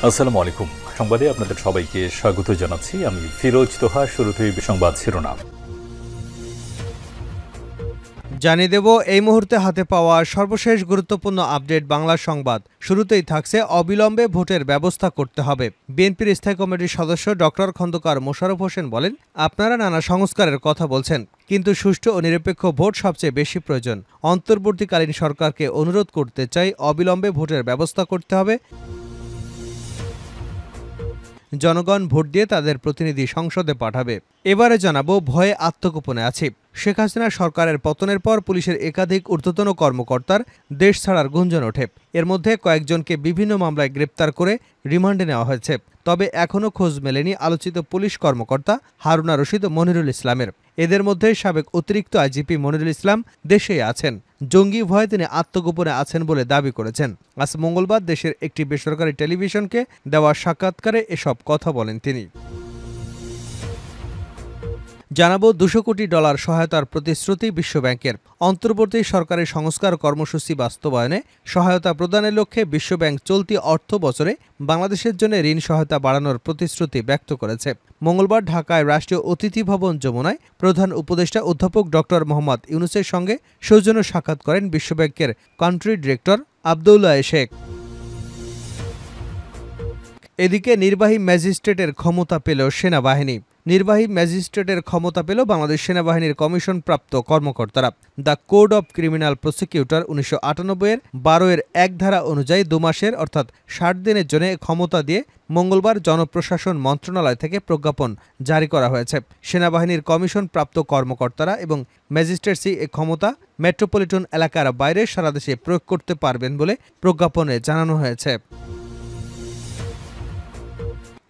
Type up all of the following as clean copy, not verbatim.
আসসালামু আলাইকুম। সংবাদে আপনাদের সবাইকে স্বাগত জানাচ্ছি। আমি ফিরোজ তোহা। শুরুতেই সংবাদ শিরোনাম জানিয়ে দেব এই মুহূর্তে হাতে পাওয়া সর্বশেষ গুরুত্বপূর্ণ আপডেট বাংলা সংবাদ। শুরুতেই থাকছে অবিলম্বে ভোটের ব্যবস্থা করতে হবে। বিএনপির স্থায়ী কমিটির সদস্য ডক্টর খন্দকার মোশাররফ হোসেন বলেন, আপনারা নানা সংস্কারের কথা বলছেন, কিন্তু সুষ্ঠু ও নিরপেক্ষ ভোট সবচেয়ে বেশি প্রয়োজন। অন্তর্বর্তীকালীন সরকারকে অনুরোধ করতে চাই, অবিলম্বে ভোটের ব্যবস্থা করতে হবে। জনগণ ভোট দিয়ে তাদের প্রতিনিধি সংসদে পাঠাবে। এবারে জানাবো, ভয়ে আত্মগোপনে আছি। শেখ হাসিনা সরকারের পতনের পর পুলিশের একাধিক ঊর্ধ্বতন কর্মকর্তার দেশ ছাড়ার গুঞ্জন ওঠে। এর মধ্যে কয়েকজনকে বিভিন্ন মামলায় গ্রেপ্তার করে রিমান্ডে নেওয়া হয়েছে। তবে এখনও খোঁজ মেলেনি আলোচিত পুলিশ কর্মকর্তা হারুনা রশিদ ও মনিরুল ইসলামের। এদের মধ্যে সাবেক অতিরিক্ত আইজিপি মনিরুল ইসলাম দেশেই আছেন। জঙ্গি ভয়ে তিনি আত্মগোপনে আছেন বলে দাবি করেছেন। আজ মঙ্গলবার দেশের একটি বেসরকারি টেলিভিশনকে দেওয়া সাক্ষাৎকারে এসব কথা বলেন তিনি। জানাবো, $200 কোটি সহায়তার প্রতিশ্রুতি বিশ্বব্যাংকের। অন্তর্বর্তী সরকারের সংস্কার কর্মসূচি বাস্তবায়নে সহায়তা প্রদানের লক্ষ্যে বিশ্বব্যাংক চলতি অর্থ বছরে বাংলাদেশের জন্য ঋণ সহায়তা বাড়ানোর প্রতিশ্রুতি ব্যক্ত করেছে। মঙ্গলবার ঢাকায় রাষ্ট্রীয় অতিথি ভবন যমুনায় প্রধান উপদেষ্টা অধ্যাপক ডক্টর মোহাম্মদ ইউনূসের সঙ্গে সৌজন্য সাক্ষাৎ করেন বিশ্বব্যাংকের কান্ট্রি ডিরেক্টর আব্দুল্লাহ শেখ। এদিকে নির্বাহী ম্যাজিস্ট্রেটের ক্ষমতা পেল সেনাবাহিনী। নির্বাহী ম্যাজিস্ট্রেটের ক্ষমতা পেল বাংলাদেশ সেনাবাহিনীর কমিশনপ্রাপ্ত কর্মকর্তারা। The code of criminal prosecutor 1998-এর 12-এর 1 ধারা অনুযায়ী 2 মাসের অর্থাৎ 60 দিনের জন্য ক্ষমতা দিয়ে মঙ্গলবার জনপ্রশাসন মন্ত্রণালয় থেকে প্রজ্ঞাপন জারি করা হয়েছে। সেনাবাহিনীর কমিশনপ্রাপ্ত কর্মকর্তারা এবং ম্যাজিস্ট্রেটসি এ ক্ষমতা মেট্রোপলিটন এলাকার বাইরে সারা দেশে প্রয়োগ করতে পারবেন বলে প্রজ্ঞাপনে জানানো হয়েছে।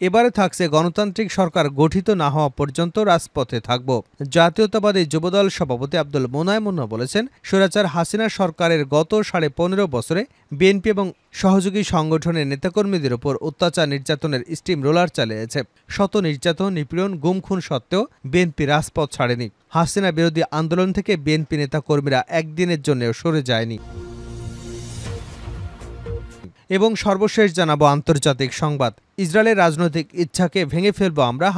এবারে থাকছে, গণতান্ত্রিক সরকার গঠিত না হওয়া পর্যন্ত রাজপথে থাকব। জাতীয়তাবাদী যুবদল সভাপতি আব্দুল মোনায়েম বলেছেন, স্বৈরাচার হাসিনা সরকারের গত 15.5 বছরে বিএনপি এবং সহযোগী সংগঠনের নেতাকর্মীদের উপর অত্যাচার নির্যাতনের স্টিম রোলার চালিয়েছে। শত নির্যাতন, নিপীড়ন, গুম খুন সত্ত্বেও বিএনপি রাজপথ ছাড়েনি। হাসিনা বিরোধী আন্দোলন থেকে বিএনপি নেতাকর্মীরা একদিনের জন্যও সরে যায়নি। এবং সর্বশেষ জানাবো আন্তর্জাতিক সংবাদ। ইসরায়েলের রাজনৈতিক ইচ্ছাকে ভেঙে ফেলব আমরা।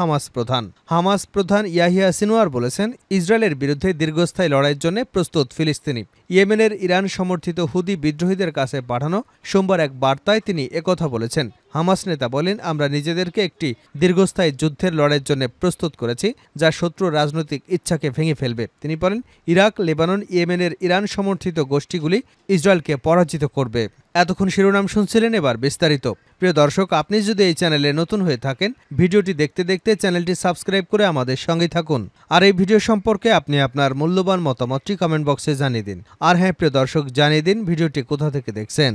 হামাস প্রধান ইয়াহিয়া সিনওয়ার বলেছেন, ইসরায়েলের বিরুদ্ধে দীর্ঘস্থায়ী লড়াইয়ের জন্য প্রস্তুত ফিলিস্তিনি। ইয়েমেনের ইরান সমর্থিত হুদি বিদ্রোহীদের কাছে পাঠানো সোমবার এক বার্তায় তিনি একথা বলেছেন। হামাস নেতা বলেন, আমরা নিজেদেরকে একটি দীর্ঘস্থায়ী যুদ্ধের লড়াইয়ের জন্য প্রস্তুত করেছি, যা শত্রুর রাজনৈতিক ইচ্ছাকে ভেঙে ফেলবে। তিনি বলেন, ইরাক, লেবানন, ইয়েমেনের ইরান সমর্থিত গোষ্ঠীগুলি ইসরায়েলকে পরাজিত করবে। এতক্ষণ শিরোনাম শুনছিলেন, এবার বিস্তারিত। প্রিয় দর্শক, আপনি যদি এই চ্যানেলে নতুন হয়ে থাকেন, ভিডিওটি দেখতে দেখতে চ্যানেলটি সাবস্ক্রাইব করে আমাদের সঙ্গে থাকুন। আর এই ভিডিও সম্পর্কে আপনি আপনার মূল্যবান মতামতটি কমেন্ট বক্সে জানিয়ে দিন। আর হ্যাঁ প্রিয় দর্শক, জানিয়ে দিন ভিডিওটি কোথা থেকে দেখছেন।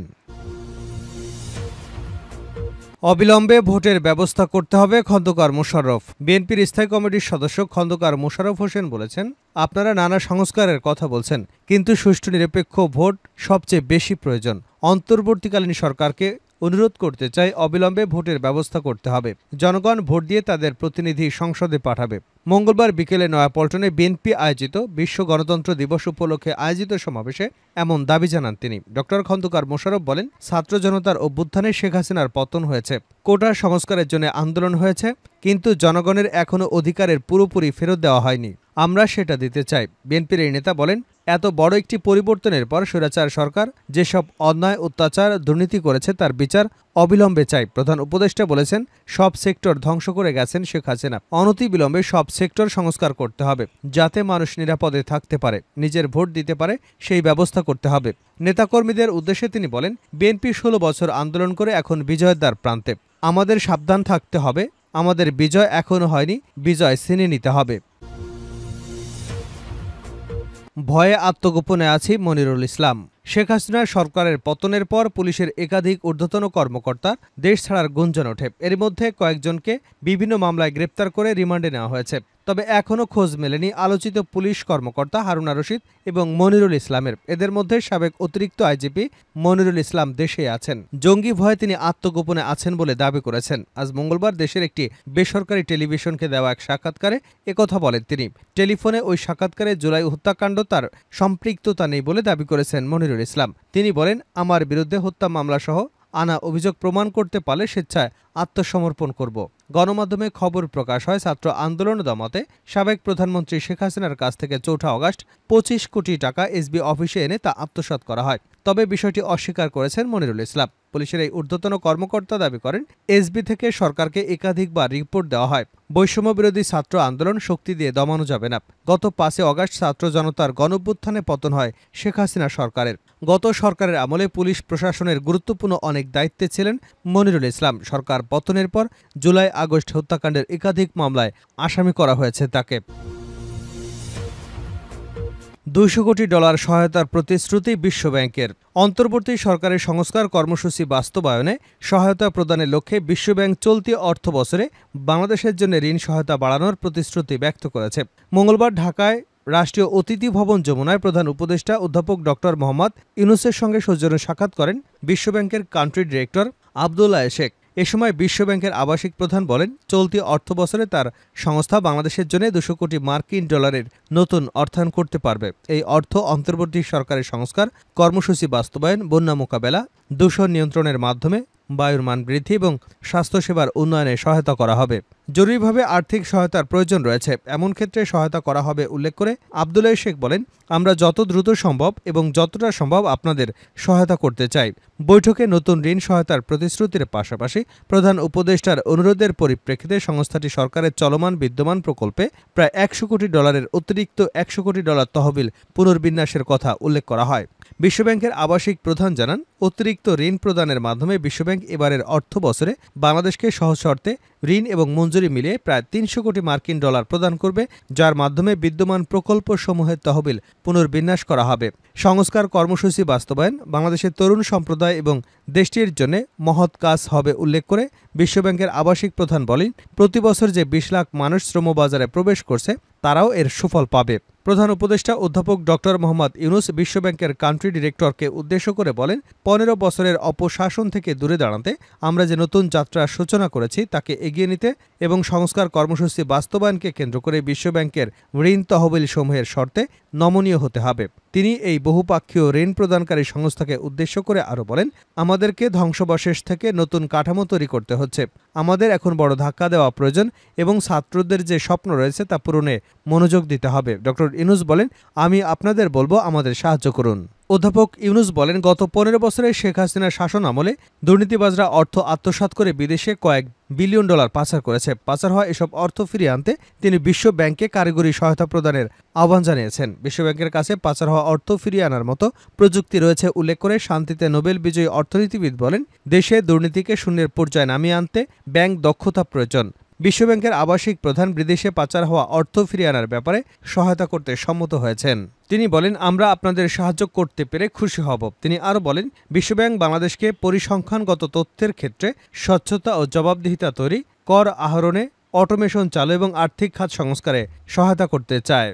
অবিলম্বে ভোটের ব্যবস্থা করতে হবে, খন্দকার মোশাররফ। বিএনপির স্থায়ী কমিটির সদস্য খন্দকার মোশাররফ হোসেন বলেছেন, আপনারা নানা সংস্কারের কথা বলছেন, কিন্তু সুষ্ঠু নিরপেক্ষ ভোট সবচেয়ে বেশি প্রয়োজন। অন্তর্বর্তীকালীন সরকারকে অনুরোধ করতে চাই, অবিলম্বে ভোটের ব্যবস্থা করতে হবে। জনগণ ভোট দিয়ে তাদের প্রতিনিধি সংসদে পাঠাবে। মঙ্গলবার বিকেলে নয়াপল্টনে বিএনপি আয়োজিত বিশ্ব গণতন্ত্র দিবস উপলক্ষে আয়োজিত সমাবেশে এমন দাবি জানান তিনি। ডক্টর খন্দকার মোশাররফ বলেন, ছাত্র জনতার অভ্যুত্থানে শেখ হাসিনার পতন হয়েছে, কোটা সংস্কারের জন্য আন্দোলন হয়েছে, কিন্তু জনগণের এখনও অধিকারের পুরোপুরি ফেরত দেওয়া হয়নি। আমরা সেটা দিতে চাই। বিএনপির এই নেতা বলেন, এত বড় একটি পরিবর্তনের পর স্বৈরাচার সরকার যেসব অন্যায়, অত্যাচার, দুর্নীতি করেছে তার বিচার অবিলম্বে চাই। প্রধান উপদেষ্টা বলেছেন, সব সেক্টর ধ্বংস করে গেছেন শেখ হাসিনা। অনতিবিলম্বে সব সেক্টর সংস্কার করতে হবে, যাতে মানুষ নিরাপদে থাকতে পারে, নিজের ভোট দিতে পারে, সেই ব্যবস্থা করতে হবে। নেতাকর্মীদের উদ্দেশ্যে তিনি বলেন, বিএনপি 16 বছর আন্দোলন করে এখন বিজয়ের দ্বার প্রান্তে। আমাদের সাবধান থাকতে হবে, আমাদের বিজয় এখনো হয়নি, বিজয় ছিনিয়ে নিতে হবে। ভয়ে আত্মগোপনে আছি, মনিরুল ইসলাম। শেখ হাসিনা সরকারের পতনের পর পুলিশের একাধিক ঊর্ধ্বতন কর্মকর্তা দেশ ছাড়ার গুঞ্জন ওঠে। এর মধ্যে কয়েকজনকে বিভিন্ন মামলায় গ্রেপ্তার করে রিমান্ডে নেওয়া হয়েছে। তবে এখনও খোঁজ মেলেনি আলোচিত পুলিশ কর্মকর্তা হারুনা রশিদ এবং মনিরুল ইসলামের। এদের মধ্যে সাবেক অতিরিক্ত আইজিপি মনিরুল ইসলাম দেশে আছেন। জঙ্গি ভয়ে তিনি আত্মগোপনে আছেন বলে দাবি করেছেন। আজ মঙ্গলবার দেশের একটি বেসরকারি টেলিভিশনকে দেওয়া এক সাক্ষাৎকারে একথা বলেন তিনি। টেলিফোনে ওই সাক্ষাৎকারে জুলাই হত্যাকাণ্ড তার সম্পৃক্ততা নেই বলে দাবি করেছেন মনিরুল ইসলাম। তিনি বলেন, আমার বিরুদ্ধে হত্যা মামলা সহ আনা অভিযোগ প্রমাণ করতে পারলে স্বেচ্ছায় আত্মসমর্পণ করব। গণমাধ্যমে খবর প্রকাশ হয় ছাত্র আন্দোলন দমাতে সাবেক প্রধানমন্ত্রী শেখ হাসিনার কাছ থেকে ৪ আগস্ট ২৫ কোটি টাকা এসবি অফিসে এনে তা আত্মসাৎ করা হয়। তবে বিষয়টি অস্বীকার করেছেন মনিরুল ইসলাম। পুলিশের এই ঊর্ধ্বতন কর্মকর্তা দাবি করেন, এসবি থেকে সরকারকে একাধিকবার রিপোর্ট দেওয়া হয়। বৈষম্য বিরোধী ছাত্র আন্দোলন শক্তি দিয়ে দমানো যাবে না। গত ৫ আগস্ট ছাত্র জনতার গণঅভ্যুত্থানে পতন হয় শেখ হাসিনা সরকারের। গত সরকারের আমলে পুলিশ প্রশাসনের গুরুত্বপূর্ণ অনেক দায়িত্বে ছিলেন মনিরুল ইসলাম। সরকার পতনের পর জুলাই আগস্ট হত্যাকাণ্ডের একাধিক মামলায় আসামি করা হয়েছে তাকে। $200 কোটি সহায়তার প্রতিশ্রুতি বিশ্বব্যাংকের। অন্তর্বর্তী সরকারের সংস্কার কর্মসূচি বাস্তবায়নে সহায়তা প্রদানের লক্ষ্যে বিশ্বব্যাংক চলতি অর্থবছরে বাংলাদেশের জন্য ঋণ সহায়তা বাড়ানোর প্রতিশ্রুতি ব্যক্ত করেছে। মঙ্গলবার ঢাকায় রাষ্ট্রীয় অতিথি ভবন যমুনায় প্রধান উপদেষ্টা অধ্যাপক ড. মোহাম্মদ ইউনূসের সঙ্গে সৌজন্য সাক্ষাৎ করেন বিশ্বব্যাংকের কান্ট্রি ডিরেক্টর আব্দুল্লাহ শেখ। এ সময় বিশ্বব্যাংকের আবাসিক প্রধান বলেন, চলতি অর্থবছরে তার সংস্থা বাংলাদেশের জন্য $200 কোটি নতুন অর্থায়ন করতে পারবে। এই অর্থ অন্তর্বর্তী সরকারের সংস্কার কর্মসূচি বাস্তবায়ন, বন্যা মোকাবেলা, দূষণ নিয়ন্ত্রণের মাধ্যমে বায়ুর মান বৃদ্ধি এবং স্বাস্থ্যসেবার উন্নয়নে সহায়তা করা হবে। জরুরিভাবে আর্থিক সহায়তার প্রয়োজন রয়েছে, এমন ক্ষেত্রে সহায়তা করা হবে উল্লেখ করে আব্দুল্লাহ শেখ বলেন, আমরা যত দ্রুত সম্ভব এবং যতটা সম্ভব আপনাদের সহায়তা করতে চাই। বৈঠকে নতুন ঋণ সহায়তার প্রতিশ্রুতির পাশাপাশি প্রধান উপদেষ্টার অনুরোধের পরিপ্রেক্ষিতে সংস্থাটি সরকারের চলমান বিদ্যমান প্রকল্পে প্রায় $100 কোটি অতিরিক্ত $100 কোটি তহবিল পুনর্বিন্যাসের কথা উল্লেখ করা হয়। বিশ্বব্যাংকের আবাসিক প্রধান জানান, অতিরিক্ত ঋণ প্রদানের মাধ্যমে বিশ্বব্যাংক এবারের অর্থ বছরে বাংলাদেশকে সহজ শর্তে ঋণ এবং মঞ্জুরি মিলিয়ে প্রায় $300 কোটি প্রদান করবে, যার মাধ্যমে বিদ্যমান প্রকল্পসমূহের তহবিল পুনর্বিন্যাস করা হবে। সংস্কার কর্মসূচি বাস্তবায়ন বাংলাদেশের তরুণ সম্প্রদায় এবং দেশটির জন্য মহৎ কাজ হবে উল্লেখ করে বিশ্বব্যাংকের আবাসিক প্রধান বলেন, প্রতি বছর যে 20 লাখ মানুষ শ্রমবাজারে প্রবেশ করছে তারাও এর সুফল পাবে। প্রধান উপদেষ্টা অধ্যাপক ড. মোহাম্মদ ইউনূস বিশ্বব্যাংকের কান্ট্রি ডিরেক্টরকে উদ্দেশ্য করে বলেন, 15 বছরের অপশাসন থেকে দূরে দাঁড়াতে আমরা যে নতুন যাত্রার সূচনা করেছি তাকে এগিয়ে নিতে এবং সংস্কার কর্মসূচি বাস্তবায়নকে কেন্দ্র করে বিশ্বব্যাংকের ঋণ তহবিল সমূহের শর্তে নমনীয় হতে হবে। তিনি এই বহুপাক্ষীয় ঋণ প্রদানকারী সংস্থাকে উদ্দেশ্য করে আরও বলেন, আমাদেরকে ধ্বংসাবশেষ থেকে নতুন কাঠামো তৈরি করতে হচ্ছে। আমাদের এখন বড় ধাক্কা দেওয়া প্রয়োজন এবং ছাত্রদের যে স্বপ্ন রয়েছে তা পূরণে মনোযোগ দিতে হবে। ড. ইউনূস বলেন, আমি আপনাদের বলবো আমাদের সাহায্য করুন। অধ্যাপক ইউনূস বলেন, গত 15 বছরে শেখ হাসিনার শাসন আমলে দুর্নীতিবাজরা অর্থ আত্মসাৎ করে বিদেশে কয়েক বিলিয়ন ডলার পাচার করেছে। পাচার হওয়া এসব অর্থ ফিরিয়ে আনতে তিনি বিশ্ব ব্যাংককে কারিগরি সহায়তা প্রদানের আহ্বান জানিয়েছেন। বিশ্বব্যাংকের কাছে পাচার হওয়া অর্থ ফিরিয়ে আনার মতো প্রযুক্তি রয়েছে উল্লেখ করে শান্তিতে নোবেল বিজয়ী অর্থনীতিবিদ বলেন, দেশে দুর্নীতিকে শূন্যের পর্যায়ে নামিয়ে আনতে ব্যাংক দক্ষতা প্রয়োজন। বিশ্বব্যাংকের আবাসিক প্রধান বিদেশে পাচার হওয়া অর্থ ফিরিয়ে আনার ব্যাপারে সহায়তা করতে সম্মত হয়েছেন। তিনি বলেন, আমরা আপনাদের সাহায্য করতে পেরে খুশি হব। তিনি আরও বলেন, বিশ্বব্যাংক বাংলাদেশকে পরিসংখ্যানগত তথ্যের ক্ষেত্রে স্বচ্ছতা ও জবাবদিহিতা তৈরি, কর আহরণে অটোমেশন চালু এবং আর্থিক খাত সংস্কারে সহায়তা করতে চায়।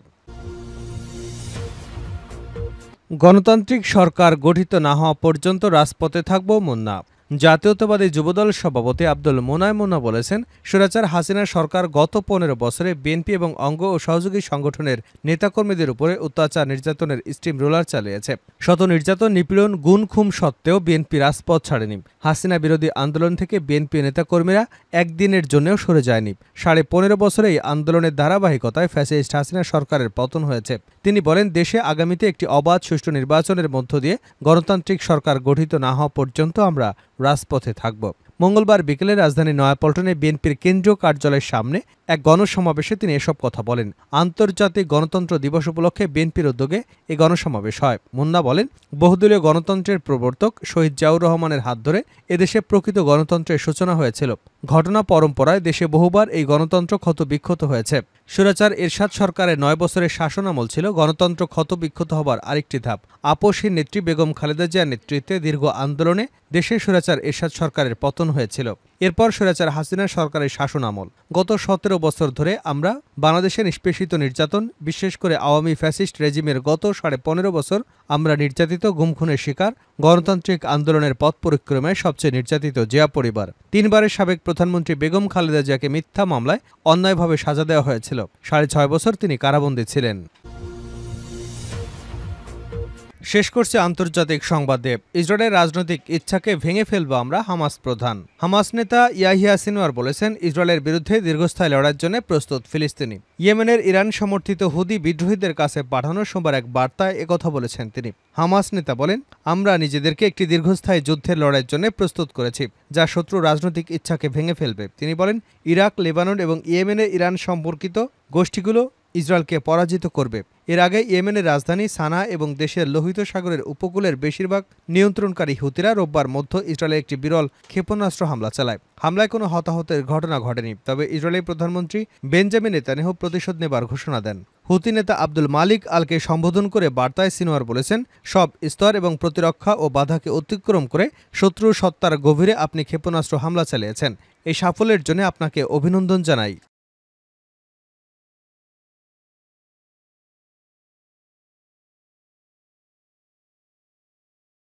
গণতান্ত্রিক সরকার গঠিত না হওয়া পর্যন্ত রাজপথে থাকব মুন্না। জাতীয়তাবাদী যুবদল সভাপতি আব্দুল মোনা বলেছেন, স্বৈরাচার হাসিনা সরকার গত 15 বছরে বিএনপি এবং অঙ্গ ও সহযোগী সংগঠনের নেতাকর্মীদের উপরে অত্যাচার নির্যাতনের স্টিম রোলার চালিয়েছে। শত নির্যাতন, নিপীড়ন, গুম খুন সত্ত্বেও বিএনপি রাজপথ ছাড়েনি। হাসিনা বিরোধী আন্দোলন থেকে বিএনপি নেতাকর্মীরা একদিনের জন্যও সরে যায়নি। 15.5 বছরে এই আন্দোলনের ধারাবাহিকতায় ফ্যাসিস্ট হাসিনা সরকারের পতন হয়েছে। তিনি বলেন, দেশে আগামীতে একটি অবাধ সুষ্ঠু নির্বাচনের মধ্য দিয়ে গণতান্ত্রিক সরকার গঠিত না হওয়া পর্যন্ত আমরা রাজপথে থাকব। মঙ্গলবার বিকেলে রাজধানী নয়াপল্টনে বিএনপির কেন্দ্রীয় কার্যালয়ের সামনে এক গণসমাবেশে তিনি এসব কথা বলেন। আন্তর্জাতিক গণতন্ত্র দিবস উপলক্ষে বিএনপির উদ্যোগে এই গণসমাবেশ হয়। মুন্না বলেন, বহুদলীয় গণতন্ত্রের প্রবর্তক শহীদ জিয়াউর রহমানের হাত ধরে এদেশে প্রকৃত গণতন্ত্রের সূচনা হয়েছিল। ঘটনা পরম্পরায় দেশে বহুবার এই গণতন্ত্র ক্ষত বিক্ষত হয়েছে। স্বৈরাচার এরশাদ সরকারের 9 বছরের শাসনামল ছিল গণতন্ত্র ক্ষত বিক্ষত হবার আরেকটি ধাপ। আপসহীন নেত্রী বেগম খালেদা জিয়ার নেতৃত্বে দীর্ঘ আন্দোলনে দেশে স্বৈরাচার এরশাদ সরকারের পতন হয়েছিল। এরপর স্বৈরাচার হাসিনা সরকারের শাসনামল। গত 17 বছর ধরে আমরা বাংলাদেশে নিষ্পেষিত নির্যাতন, বিশেষ করে আওয়ামী ফ্যাসিস্ট রেজিমের গত 15.5 বছর আমরা নির্যাতিত, গুম খুনের শিকার। গণতান্ত্রিক আন্দোলনের পথ পরিক্রমায় সবচেয়ে নির্যাতিত জিয়া পরিবার। 3 বারের সাবেক প্রধানমন্ত্রী বেগম খালেদা জিয়াকে মিথ্যা মামলায় অন্যায়ভাবে সাজা দেওয়া হয়েছিল। 6.5 বছর তিনি কারাবন্দী ছিলেন। শেষ করছে আন্তর্জাতিক সংবাদ দেব। ইসরায়েলের রাজনৈতিক ইচ্ছাকে ভেঙে ফেলব আমরা, হামাস প্রধান। হামাস নেতা ইয়াহিয়া সিনওয়ার বলেছেন, ইসরায়েলের বিরুদ্ধে দীর্ঘস্থায়ী লড়াইয়ের জন্য প্রস্তুত ফিলিস্তিনি। ইয়েমেনের ইরান সমর্থিত হুদি বিদ্রোহীদের কাছে পাঠানো সোমবার এক বার্তায় একথা বলেছেন তিনি। হামাস নেতা বলেন, আমরা নিজেদেরকে একটি দীর্ঘস্থায়ী যুদ্ধের লড়াইয়ের জন্য প্রস্তুত করেছি, যা শত্রু রাজনৈতিক ইচ্ছাকে ভেঙে ফেলবে। তিনি বলেন, ইরাক, লেবানন এবং ইয়েমেনের ইরান সম্পর্কিত গোষ্ঠীগুলো ইসরায়েলকে পরাজিত করবে। এর আগে ইয়েমেনের রাজধানী সানা এবং দেশের লোহিত সাগরের উপকূলের বেশিরভাগ নিয়ন্ত্রণকারী হুতিরা রোববার মধ্য ইসরায়েলে একটি বিরল ক্ষেপণাস্ত্র হামলা চালায়। হামলায় কোনো হতাহতের ঘটনা ঘটেনি, তবে ইসরায়েলি প্রধানমন্ত্রী বেঞ্জামিন নেতানিয়াহু প্রতিশোধ নেবার ঘোষণা দেন। হুতি নেতা আব্দুল মালিক আলকে সম্বোধন করে বার্তায় সিনওয়ার বলেছেন, সব স্তর এবং প্রতিরক্ষা ও বাধাকে অতিক্রম করে শত্রুর সত্তার গভীরে আপনি ক্ষেপণাস্ত্র হামলা চালিয়েছেন। এই সাফল্যের জন্য আপনাকে অভিনন্দন জানাই।